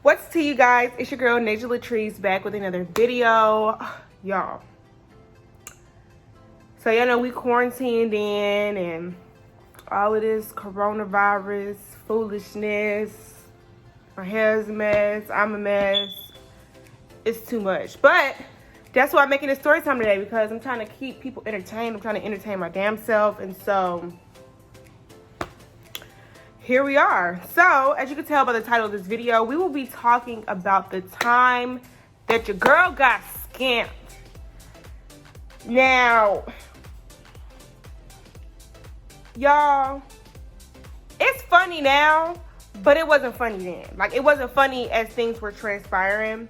What's to you guys? It's your girl Naja Latrice back with another video. Y'all. So y'all know we quarantined in and all of this coronavirus foolishness. My hair's a mess. I'm a mess. It's too much. But that's why I'm making this story time today, because I'm trying to keep people entertained. I'm trying to entertain my damn self. And so here we are. So as you can tell by the title of this video, we will be talking about the time that your girl got scammed. Now, y'all, it's funny now, but it wasn't funny then. Like, it wasn't funny as things were transpiring.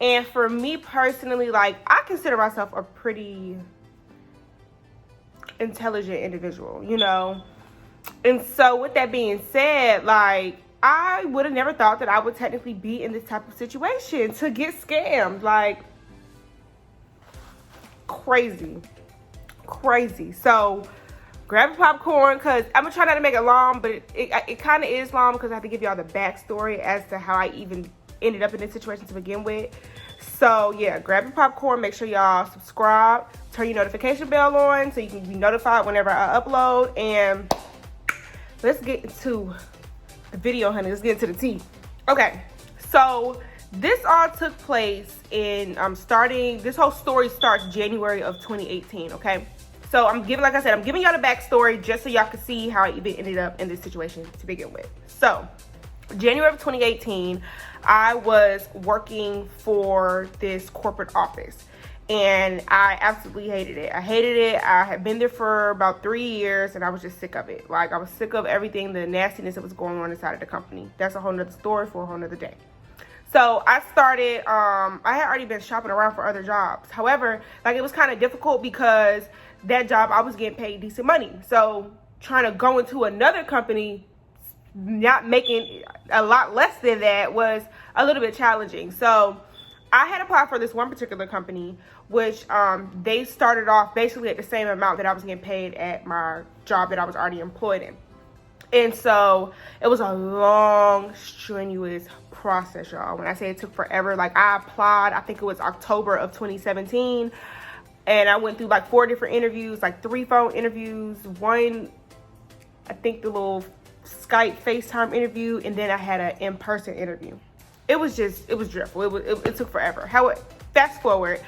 And for me personally, like, I consider myself a pretty intelligent individual, you know? And so with that being said, like, I would have never thought that I would technically be in this type of situation to get scammed. Like, crazy. So grab a popcorn, because I'm gonna try not to make it long, but it kind of is long because I have to give y'all the backstory as to how I even ended up in this situation to begin with. So yeah, grab your popcorn, make sure y'all subscribe, turn your notification bell on so you can be notified whenever I upload, and let's get into the video, honey. Let's get into the tea. Okay, so this all took place in this whole story starts January of 2018. Okay, so I'm giving y'all the backstory just so y'all can see how I even ended up in this situation to begin with. So January of 2018, I was working for this corporate office, and I absolutely hated it. I had been there for about 3 years, and I was just sick of it. Like, I was sick of everything, the nastiness that was going on inside of the company. That's a whole nother story for a whole nother day. So I started, I had already been shopping around for other jobs. However, like, it was kind of difficult because that job, I was getting paid decent money. So trying to go into another company, not making a lot less than that, was a little bit challenging. So I had applied for this one particular company, which they started off basically at the same amount that I was getting paid at my job that I was already employed in. And so it was a long, strenuous process, y'all. When I say it took forever, like, I applied, I think it was October of 2017, and I went through like 4 different interviews, like 3 phone interviews, one, I think the little Skype FaceTime interview, and then I had an in-person interview. It was dreadful. It took forever. Fast forward,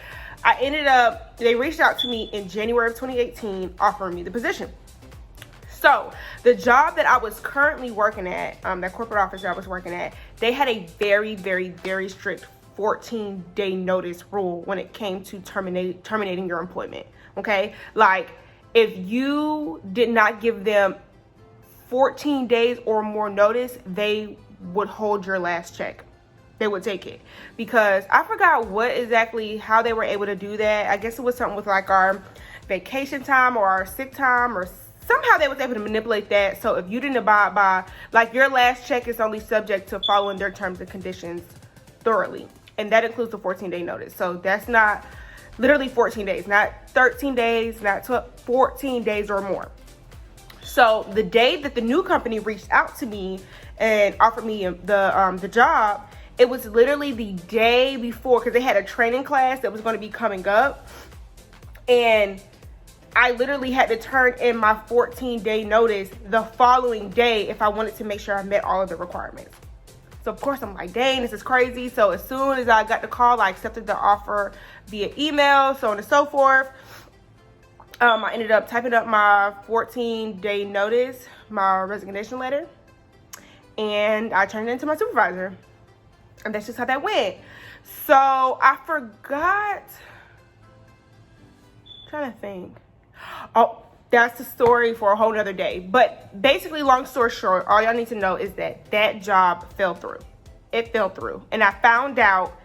they reached out to me in January of 2018 offering me the position. So the job that I was currently working at, that corporate office that I was working at, they had a very, very, very strict 14-day notice rule when it came to terminating your employment. Okay, like, if you did not give them 14 days or more notice, they would hold your last check. They would take it, because I forgot how they were able to do that. I guess it was something with like our vacation time or our sick time, or somehow they was able to manipulate that. So if you didn't abide by, like, your last check is only subject to following their terms and conditions thoroughly, and that includes the 14-day notice. So that's not literally 14 days, not 13 days, not 14 days or more. So the day that the new company reached out to me and offered me the job, it was literally the day before, because they had a training class that was going to be coming up, and I literally had to turn in my 14-day notice the following day if I wanted to make sure I met all of the requirements. So of course I'm like, dang, this is crazy. So as soon as I got the call, I accepted the offer via email, so on and so forth. I ended up typing up my 14-day notice, my resignation letter, and I turned it into my supervisor. And that's just how that went. So I forgot. I'm trying to think. Oh, that's the story for a whole nother day. But basically, long story short, all y'all need to know is that job fell through. It fell through. And I found out,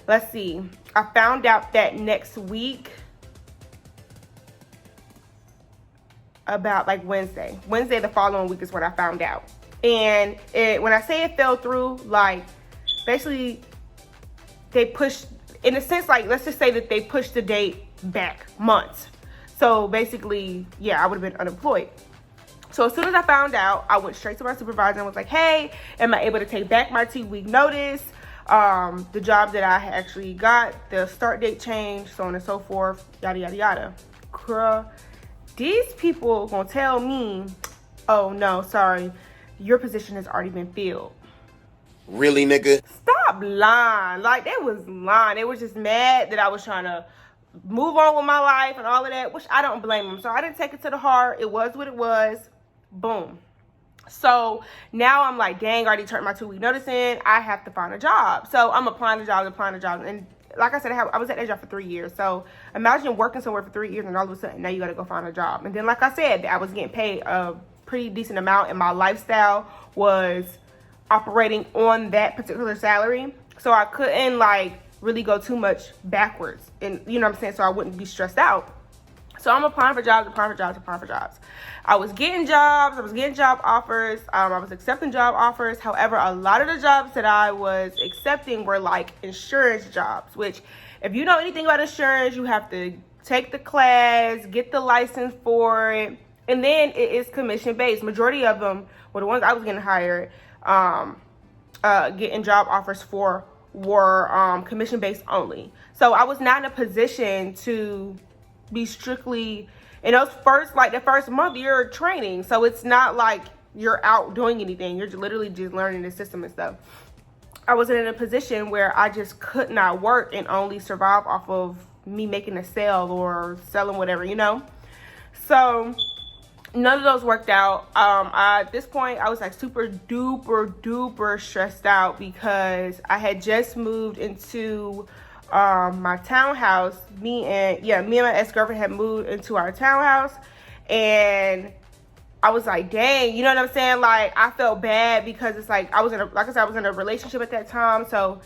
I found out that next week, about like Wednesday the following week is what I found out. And when I say it fell through, like, basically they pushed, in a sense, like, let's just say that they pushed the date back months. So basically, yeah, I would have been unemployed. So as soon as I found out, I went straight to my supervisor and was like, hey, am I able to take back my 2-week notice? the job that I actually got, the start date changed, so on and so forth, yada, yada, yada. Girl, these people gonna tell me, oh no, sorry, your position has already been filled. Really, nigga? Stop lying. Like, they was lying. They were just mad that I was trying to move on with my life and all of that, which I don't blame them. So I didn't take it to the heart. It was what it was. Boom. So now I'm like, dang, I already turned my 2-week notice in. I have to find a job. So I'm applying to jobs. And like I said, I was at that job for 3 years. So imagine working somewhere for 3 years and all of a sudden now you got to go find a job. And then, like I said, I was getting paid a pretty decent amount and my lifestyle was operating on that particular salary. So I couldn't like really go too much backwards. And you know what I'm saying? So I wouldn't be stressed out. So I'm applying for jobs. I was getting jobs. I was getting job offers. I was accepting job offers. However, a lot of the jobs that I was accepting were like insurance jobs, which if you know anything about insurance, you have to take the class, get the license for it. And then it is commission based. Majority of them, well, the ones I was getting hired, getting job offers for were commission based only. So I was not in a position to be strictly in those first, like the first month you're training, so it's not like you're out doing anything. You're literally just learning the system and stuff. I wasn't in a position where I just could not work and only survive off of me making a sale or selling whatever, you know. So none of those worked out. At this point I was like super duper stressed out because I had just moved into my townhouse. Me and my ex-girlfriend had moved into our townhouse, and I was like, dang, you know what I'm saying? Like, I felt bad because it's like I was in a relationship at that time, so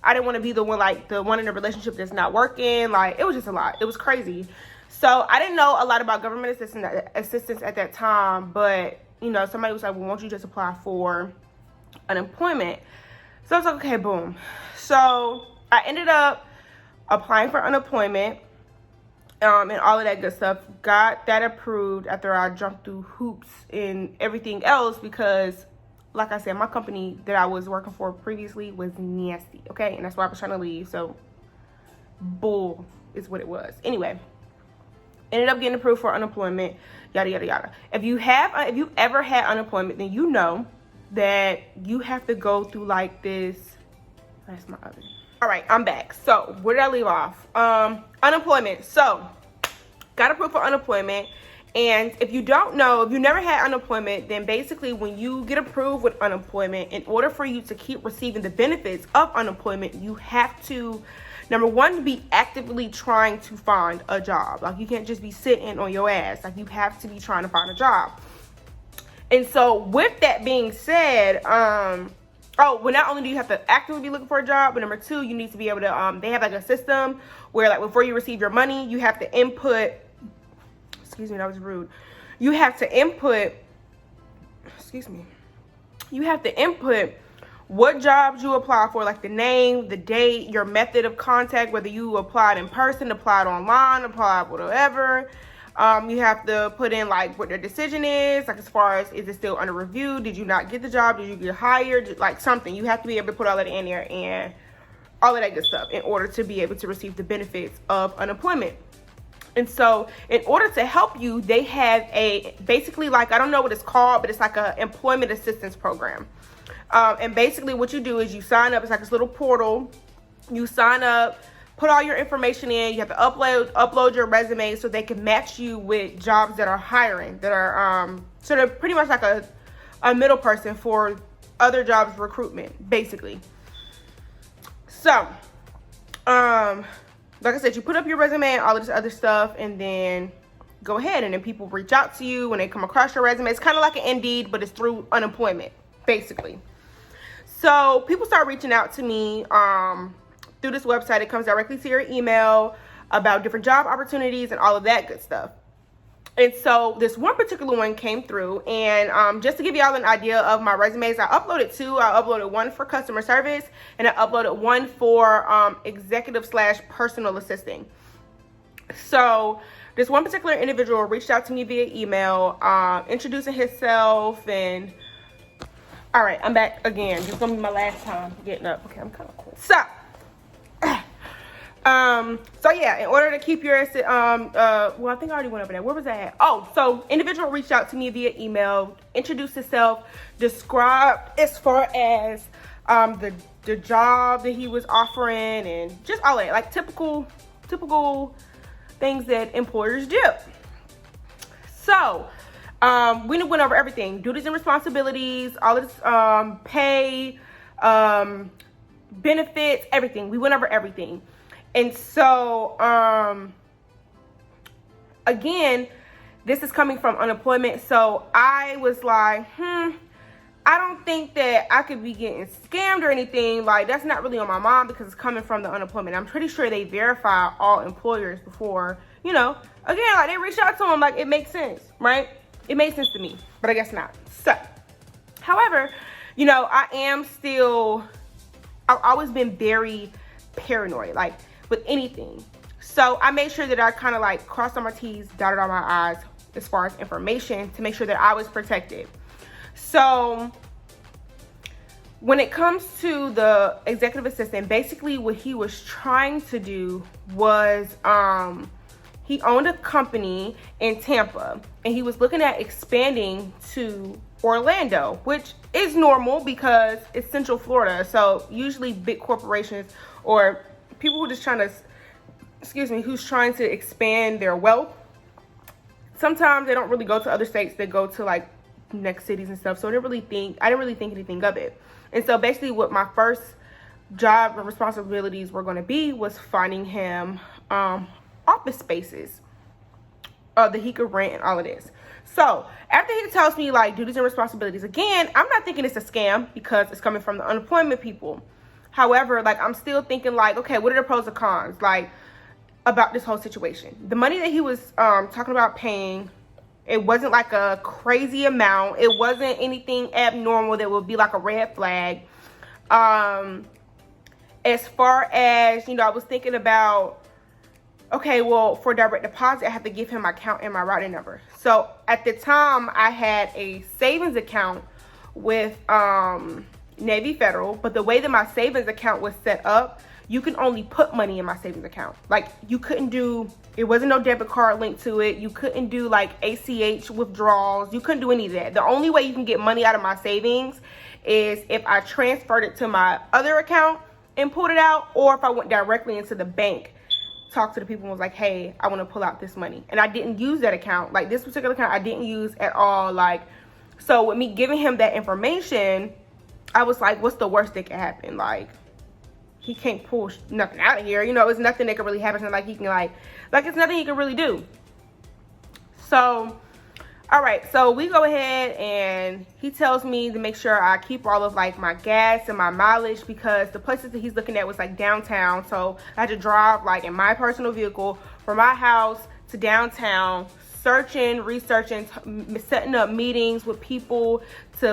I didn't want to be the one in a relationship that's not working. Like, it was just a lot. It was crazy. So I didn't know a lot about government assistance at that time, but you know, somebody was like, well, won't you just apply for unemployment? So I was like, okay, boom. So I ended up applying for unemployment and all of that good stuff. Got that approved after I jumped through hoops and everything else because, like I said, my company that I was working for previously was nasty, okay? And that's why I was trying to leave. So bull is what it was. Anyway, ended up getting approved for unemployment, yada, yada, yada. If you ever had unemployment, then you know that you have to go through like this. That's my oven. All right, I'm back. So where did I leave off? Unemployment. So got approved for unemployment. And if you don't know, if you never had unemployment, then basically when you get approved with unemployment, in order for you to keep receiving the benefits of unemployment, you have to, number one, be actively trying to find a job. Like, you can't just be sitting on your ass. Like, you have to be trying to find a job. And so with that being said, well, not only do you have to actively be looking for a job, but number two, you need to be able to, they have like a system where like before you receive your money, you have to input, excuse me, that was rude. You have to input, you have to input what jobs you apply for, like the name, the date, your method of contact, whether you applied in person, applied online, applied whatever. You have to put in like what their decision is, like as far as is it still under review, did you not get the job, did you get hired, like something. You have to be able to put all that in there and all of that good stuff in order to be able to receive the benefits of unemployment. And so in order to help you, they have a basically, like, I don't know what it's called, but it's like a employment assistance program. And basically what you do is you sign up. It's like this little portal. You sign up, put all your information in. You have to upload your resume so they can match you with jobs that are hiring, that are so they're pretty much like a middle person for other jobs recruitment, basically. So like I said, you put up your resume and all of this other stuff, and then go ahead, and then people reach out to you when they come across your resume. It's kind of like an Indeed, but it's through unemployment, basically. So people start reaching out to me through this website. It comes directly to your email about different job opportunities and all of that good stuff. And so this one particular one came through, and just to give y'all an idea of my resumes, I uploaded two. I uploaded one for customer service, and I uploaded one for executive/personal assisting. So this one particular individual reached out to me via email, introducing himself and All right, I'm back again. This is gonna be my last time getting up. Okay, I'm kind of cool. So, so yeah, in order to keep your, well, I think I already went over that. Where was I at? Oh, so individual reached out to me via email, introduced himself, described as far as the job that he was offering, and just all that, like typical things that employers do. So, we went over everything: duties and responsibilities, all of this, pay, benefits, everything. We went over everything. And so, again, this is coming from unemployment. So I was like, I don't think that I could be getting scammed or anything. Like, that's not really on my mind because it's coming from the unemployment. I'm pretty sure they verify all employers before, again, like they reached out to him. Like, it makes sense, right? It makes sense to me, but I guess not. So, however, I've always been very paranoid, like with anything. So I made sure that I kind of like crossed all my T's, dotted all my I's as far as information to make sure that I was protected. So when it comes to the executive assistant, basically what he was trying to do was, he owned a company in Tampa and he was looking at expanding to Orlando, which is normal because it's Central Florida. So usually big corporations or people who are just who's trying to expand their wealth, sometimes they don't really go to other states. They go to like next cities and stuff. So I didn't really think anything of it. And so basically what my first job and responsibilities were going to be was finding him office spaces that he could rent and all of this. So after he tells me like duties and responsibilities, again, I'm not thinking it's a scam because it's coming from the unemployment people. However, like I'm still thinking like, okay, what are the pros and cons like about this whole situation? The money that he was talking about paying, it wasn't like a crazy amount. It wasn't anything abnormal that would be like a red flag. As far as, I was thinking about, okay, well, for direct deposit, I have to give him my account and my routing number. So at the time, I had a savings account with Navy Federal, but the way that my savings account was set up, you can only put money in my savings account. Like it wasn't no debit card linked to it. You couldn't do like ACH withdrawals. You couldn't do any of that. The only way you can get money out of my savings is if I transferred it to my other account and pulled it out, or if I went directly into the bank, talked to the people and was like, hey, I want to pull out this money. And I didn't use that account. Like this particular account, I didn't use at all. Like, so with me giving him that information, I was like, what's the worst that can happen? Like, he can't pull nothing out of here. It's nothing that can really happen. Like he can like it's nothing he can really do. So, all right. So we go ahead and he tells me to make sure I keep all of like my gas and my mileage because the places that he's looking at was like downtown. So I had to drive like in my personal vehicle from my house to downtown, researching, setting up meetings with people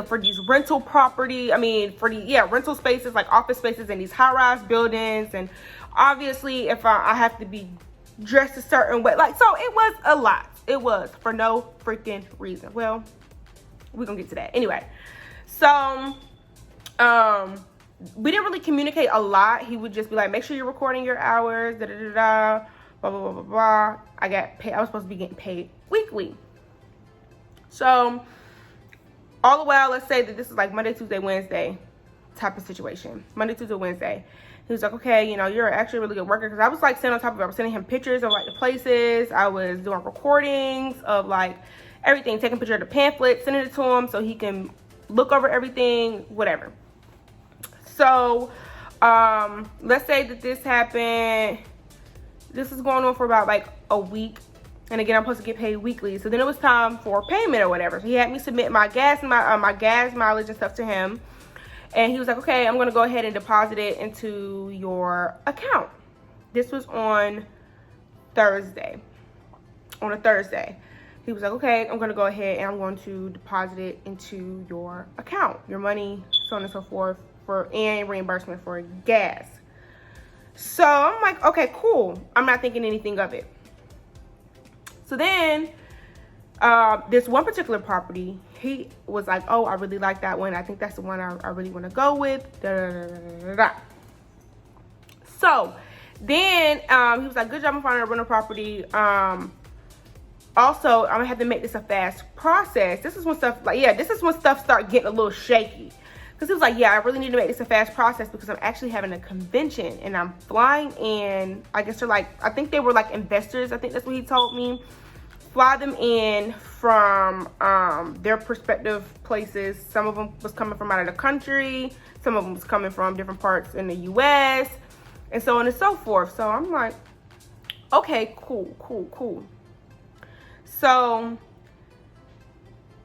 for these rental rental spaces, like office spaces in these high-rise buildings. And obviously if I have to be dressed a certain way, like, so it was a lot. It was for no freaking reason. Well, we're gonna get to that anyway. So we didn't really communicate a lot. He would just be like, make sure you're recording your hours, blah blah blah blah blah. I got paid. I was supposed to be getting paid weekly. So all the while, let's say that this is like Monday, Tuesday, Wednesday type of situation. Monday, Tuesday, Wednesday. He was like, okay, you're actually a really good worker. Because I was like sitting on top of it. I was sending him pictures of like the places. I was doing recordings of like everything, taking a picture of the pamphlet, sending it to him so he can look over everything, whatever. So let's say that this happened. This is going on for about like a week. And again, I'm supposed to get paid weekly. So then it was time for payment or whatever. So he had me submit my gas and my gas mileage and stuff to him. And he was like, okay, I'm going to go ahead and deposit it into your account. This was on Thursday. On a Thursday. He was like, okay, I'm going to go ahead and I'm going to deposit it into your account. Your money, so on and so forth, and reimbursement for gas. So I'm like, okay, cool. I'm not thinking anything of it. So then, this one particular property, he was like, oh, I really like that one. I think that's the one I really want to go with. Da, da, da, da, da, da. So then he was like, good job on finding a rental property. Also, I'm gonna have to make this a fast process. This is when stuff start getting a little shaky. Because he was like, yeah, I really need to make this a fast process because I'm actually having a convention and I'm flying in. I guess they're like, I think they were like investors. I think that's what he told me. Fly them in from their prospective places. Some of them was coming from out of the country. Some of them was coming from different parts in the U.S. and so on and so forth. So I'm like, okay, cool. So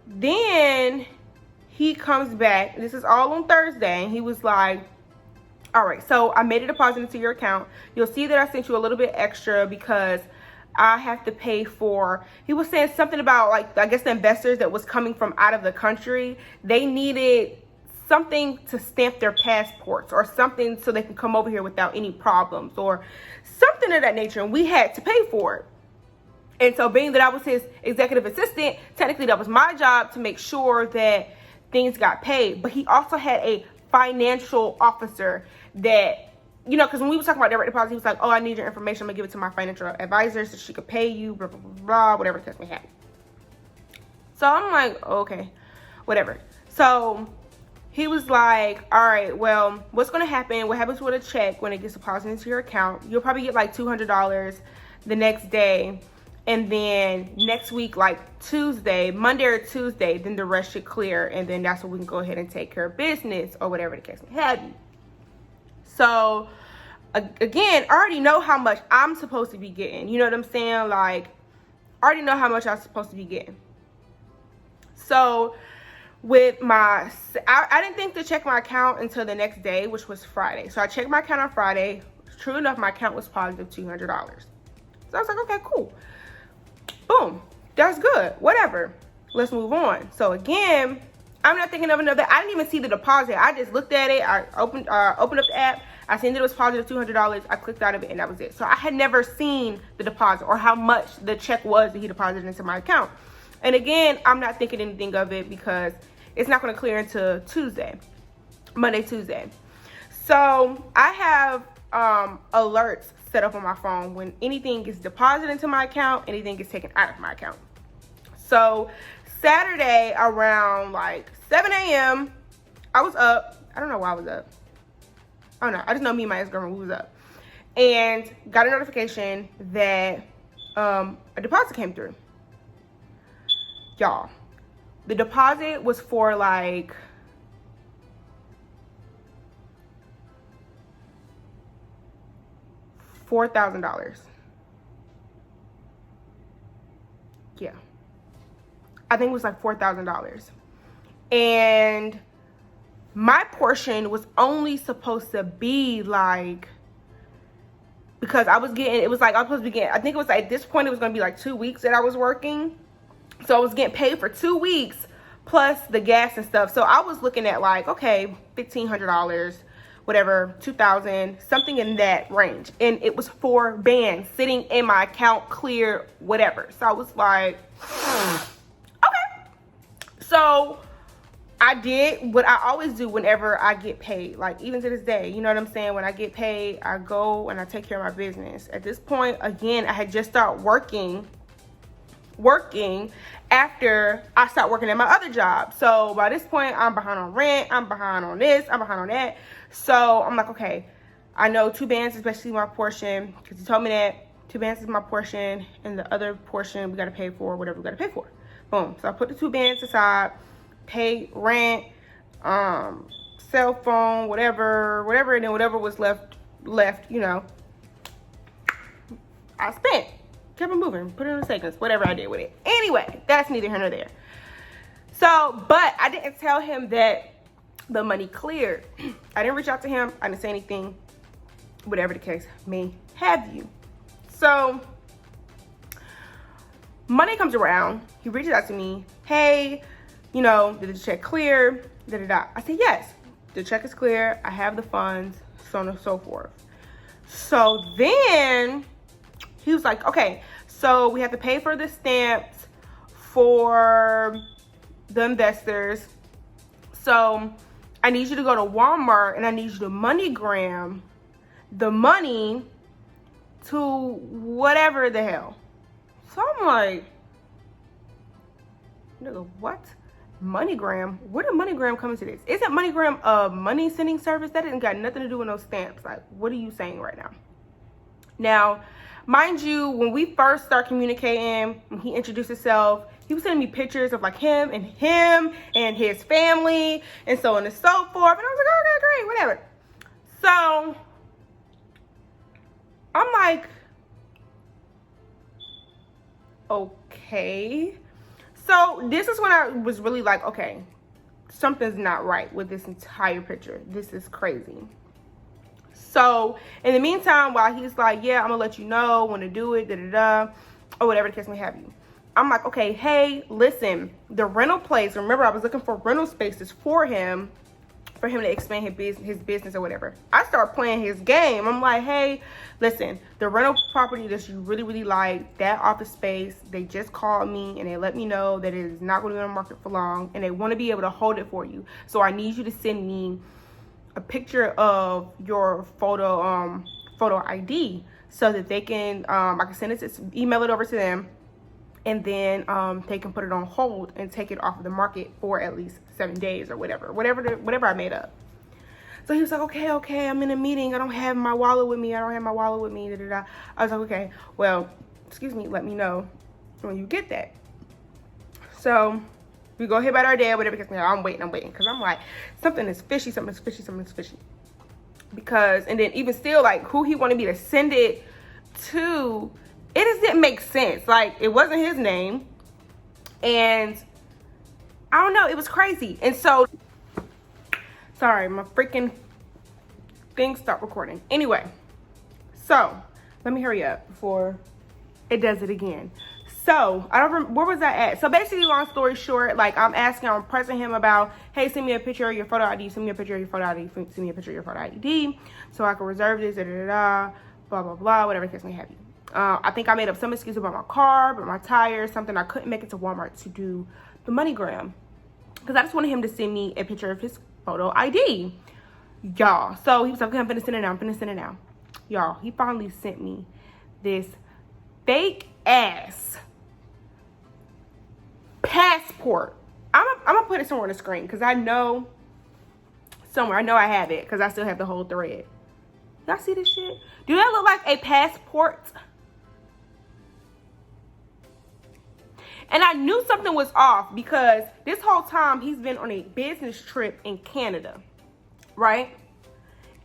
then he comes back. This is all on Thursday. And he was like, all right, so I made a deposit into your account. You'll see that I sent you a little bit extra because I have to pay for, he was saying something about, like, I guess the investors that was coming from out of the country, they needed something to stamp their passports or something so they can come over here without any problems or something of that nature. And we had to pay for it. And so being that I was his executive assistant, technically that was my job to make sure that things got paid. But he also had a financial officer that, you know, because when we were talking about direct deposit, he was like, oh, I need your information. I'm going to give it to my financial advisor so she could pay you, blah, blah, blah, blah, whatever the case may have. So I'm like, okay, whatever. So he was like, all right, well, what's going to happen? What happens with a check when it gets deposited into your account? You'll probably get like $200 the next day. And then next week, like Tuesday, Monday or Tuesday, then the rest should clear. And then that's when we can go ahead and take care of business or whatever the case may have you. So again, I already know how much I'm supposed to be getting. You know what I'm saying? Like, I already know how much I'm supposed to be getting. So with I didn't think to check my account until the next day, which was Friday. So I checked my account on Friday. True enough, my account was positive $200. So I was like, okay, cool. Boom. That's good. Whatever. Let's move on. So again, I'm not thinking of another. I didn't even see the deposit. I just looked at it. I opened up the app. I seen that it was positive $200. I clicked out of it and that was it. So I had never seen the deposit or how much the check was that he deposited into my account. And again, I'm not thinking anything of it because it's not going to clear until Monday, Tuesday. So I have alerts set up on my phone when anything gets deposited into my account, anything gets taken out of my account. So Saturday around like 7 a.m. I was up. I don't know why I was up. I don't know. I just know me and my ex-girlfriend, we was up. And got a notification that a deposit came through. Y'all, the deposit was for like $4,000. Yeah. I think it was like $4,000. And my portion was only supposed to be like, because I was getting, it was like, I was supposed to be getting, I think it was like, at this point, it was going to be like 2 weeks that I was working. So I was getting paid for 2 weeks plus the gas and stuff. So I was looking at like, okay, $1,500, whatever, $2,000, something in that range. And it was 4 bands sitting in my account, clear, whatever. So I was like, okay. So I did what I always do whenever I get paid, like even to this day, you know what I'm saying? When I get paid, I go and I take care of my business. At this point, again, I had just started working after I stopped working at my other job. So by this point, I'm behind on rent, I'm behind on this, I'm behind on that. So I'm like, okay, I know 2 bands is basically my portion, because he told me that 2 bands is my portion, and the other portion we gotta pay for whatever we gotta pay for. Boom. So I put the 2 bands aside, paid rent, cell phone, whatever, and then whatever was left, you know, I spent. Kept it moving, put it in the savings, whatever I did with it. Anyway, that's neither here nor there. So, but I didn't tell him that the money cleared. I didn't reach out to him. I didn't say anything, whatever the case may have you. So, Monday comes around. He reaches out to me. Hey, you know, did the check clear? Da, da, da. I said, yes, the check is clear. I have the funds, so on and so forth. So then he was like, okay, so we have to pay for the stamps for the investors. So I need you to go to Walmart and I need you to MoneyGram the money to whatever the hell. So I'm like, nigga, what? MoneyGram? Where did MoneyGram come into this? Isn't MoneyGram a money sending service? That didn't got nothing to do with no stamps. Like, what are you saying right now? Now, mind you, when we first start communicating, when he introduced himself, he was sending me pictures of like him and his family and so on and so forth. And I was like, okay, great, whatever. So I'm like, okay. So this is when I was really like, okay, something's not right with this entire picture. This is crazy. So in the meantime, while he's like, yeah, I'm gonna let you know when to do it, or whatever the case may have you. I'm like, okay, hey, listen, the rental place, remember I was looking for rental spaces for him to expand his business or whatever. I start playing his game. I'm like, hey, listen, the rental property that you really, really like, that office space, they just called me and they let me know that it is not going to be on the market for long and they want to be able to hold it for you. So I need you to send me a picture of your photo ID so that they can, I can send it to, email it over to them, and then they can put it on hold and take it off of the market for at least 7 days or whatever I made up. So he was like, okay, I'm in a meeting. I don't have my wallet with me. I was like, okay, well, excuse me, let me know when you get that. So we go ahead about our day, whatever. I'm waiting, because I'm like, something's fishy. Because, and then even still, like, who he wanted me to send it to, it just didn't make sense. Like, it wasn't his name. And I don't know, it was crazy. And so, sorry, my freaking thing stopped recording. Anyway, so let me hurry up before it does it again. So I don't remember, where was I at? So basically, long story short, like I'm pressing him about, hey, send me a picture of your photo ID, send me a picture of your photo ID, send me a picture of your photo ID so I can reserve this, blah, blah, blah, whatever the case may have you. I think I made up some excuse about my car, but my tires, something I couldn't make it to Walmart to do the MoneyGram. Because I just wanted him to send me a picture of his photo ID. Y'all. So he was like, okay, I'm finna send it now. Y'all, he finally sent me this fake ass passport. I'm gonna put it somewhere on the screen because I know I have it because I still have the whole thread. Y'all see this shit? Do that look like a passport? And I knew something was off because this whole time he's been on a business trip in Canada, right?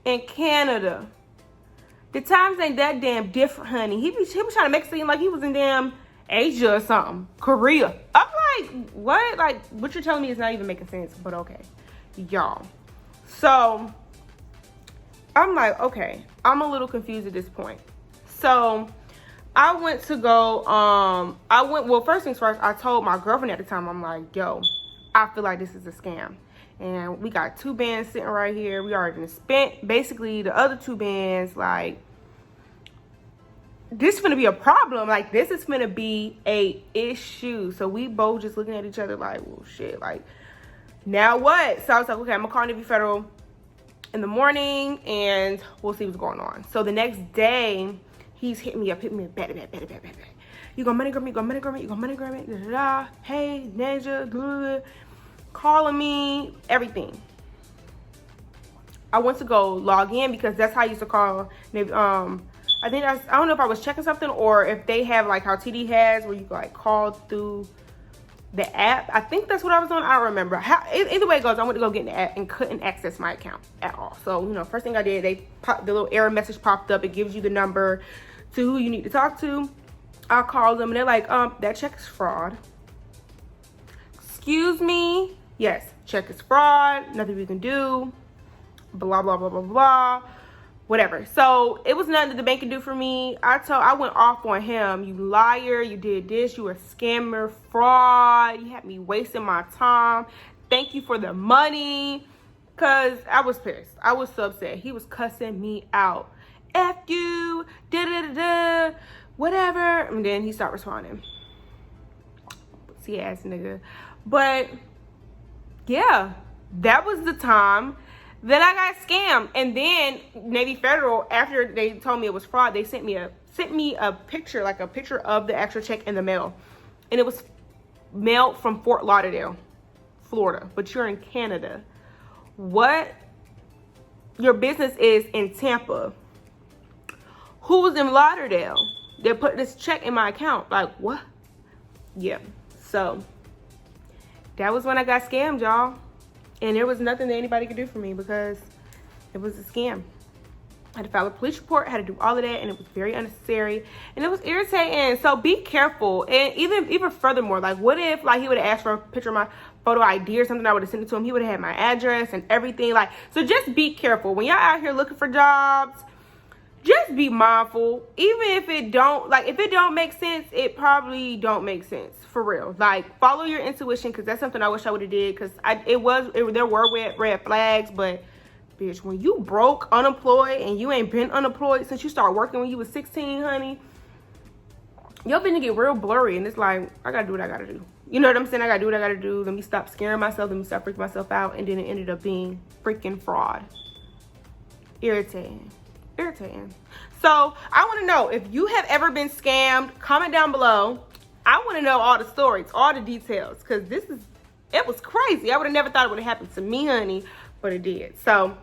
In Canada. The times ain't that damn different, honey. He was trying to make it seem like he was in damn Asia or something. Korea. I'm like, what? Like, what you're telling me is not even making sense, but okay. Y'all. So, I'm like, okay. I'm a little confused at this point. So, I went to go, well, first things first, I told my girlfriend at the time, I'm like, yo, I feel like this is a scam. And we got 2 bands sitting right here. We already spent basically the other 2 bands. Like, this is gonna be a problem. Like, this is gonna be a issue. So we both just looking at each other like, well, shit, like, now what? So I was like, okay, I'm gonna call Navy Federal in the morning and we'll see what's going on. So the next day, he's hitting me up, bad. You gonna MoneyGram it, hey, Ninja, blah, calling me, everything. I went to go log in because that's how I used to call. I don't know if I was checking something or if they have like how TD has where you can like call through the app. I think that's what I was on. I don't remember. Either way it goes, I went to go get in the app and couldn't access my account at all. So, first thing I did, the little error message popped up. It gives you the number to who you need to talk to. I called them and they're like, that check is fraud. Excuse me? Yes, check is fraud. Nothing we can do. Blah, blah, blah, blah, blah. Whatever. So it was nothing that the bank could do for me. I went off on him. You liar. You did this. You a scammer, fraud. You had me wasting my time. Thank you for the money. Cause I was pissed. I was so upset. He was cussing me out. F you, whatever. And then he started responding. See ass nigga. But yeah, that was the time that I got scammed. And then Navy Federal, after they told me it was fraud, they sent me a picture, like a picture of the actual check in the mail, and it was mailed from Fort Lauderdale, Florida, but you're in Canada. What? Your business is in Tampa. Who's in Lauderdale? They put this check in my account. Like, what? Yeah. So that was when I got scammed, y'all. And there was nothing that anybody could do for me because it was a scam. I had to file a police report, I had to do all of that, and it was very unnecessary, and it was irritating. So be careful. And even furthermore, like, what if, like, he would have asked for a picture of my photo ID or something? I would have sent it to him. He would have had my address and everything. Like, so just be careful when y'all out here looking for jobs. Just be mindful. Even if it don't, like, if it don't make sense, it probably don't make sense, for real. Like, follow your intuition, because that's something I wish I would have did, because there were red flags. But bitch, when you broke, unemployed, and you ain't been unemployed since you started working when you was 16, honey, your business get real blurry, and it's like, I gotta do what I gotta do. You know what I'm saying? I gotta do what I gotta do. Let me stop scaring myself. Let me stop freaking myself out. And then it ended up being freaking fraud. Irritating. So I want to know if you have ever been scammed. Comment down below. I want to know all the stories, all the details, because it was crazy. I would have never thought it would have happened to me, honey, but it did. So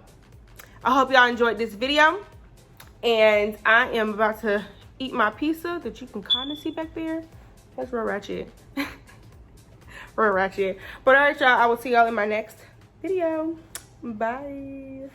I hope y'all enjoyed this video, and I am about to eat my pizza that you can kind of see back there. That's real ratchet. Real ratchet. But all right, y'all, I will see y'all in my next video. Bye.